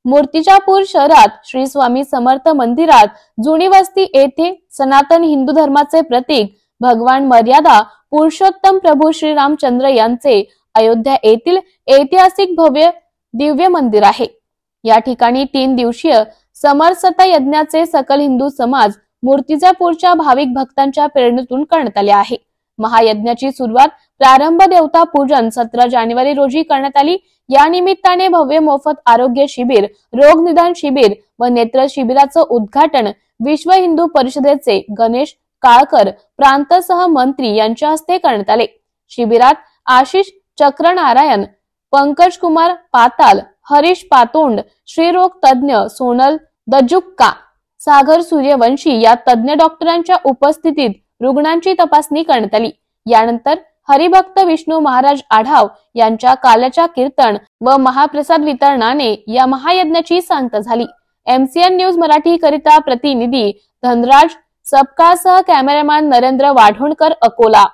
मूर्तिजापूर शहरात श्री स्वामी समर्थ मंदिरात जुनी वस्ती येथे सनातन हिंदू धर्माचे प्रतीक भगवान मर्यादा पुरुषोत्तम प्रभू श्री रामचंद्र यांचे अयोध्या येथील ऐतिहासिक भव्य दिव्य मंदिर आहे। या ठिकाणी 3 दिवसीय समरसता यज्ञाचे सकल हिंदू समाज मूर्तिजापूरच्या भाविक भक्तांच्या प्रेरणेतून करण्यात आले आहे। महायज्ञाची सुरुवात प्रारंभ देवता पूजन 17 जानेवारी रोजी करण्यात आली। या निमित्ताने भव्य मोफत आरोग्य शिबिर, रोग निदान शिबिर व नेत्र शिबिराचं उद्घाटन विश्व हिंदू परिषदेचे गणेश काळकर प्रांतसह मंत्री यांच्या हस्ते करण्यात आले। शिबिरात आशिष चक्रनारायण, पंकज कुमार पाताल, हरीश पातोंड, श्रीरोग तज्ञ सोनल दजुक्का, सागर सूर्यवंशी या तज्ञ डॉक्टरांच्या उपस्थितीत रुग्णांची तपासणी करण्यात आली। यानंतर हरिभक्त विष्णू महाराज आढाव यांच्या काल्याच्या कीर्तन व महाप्रसाद वितरणाने या महायज्ञाची सांगता झाली। MCN न्यूज मराठी करिता प्रतिनिधी धनराज सपकाळसह कॅमेरामॅन नरेंद्र वाढोणकर, अकोला।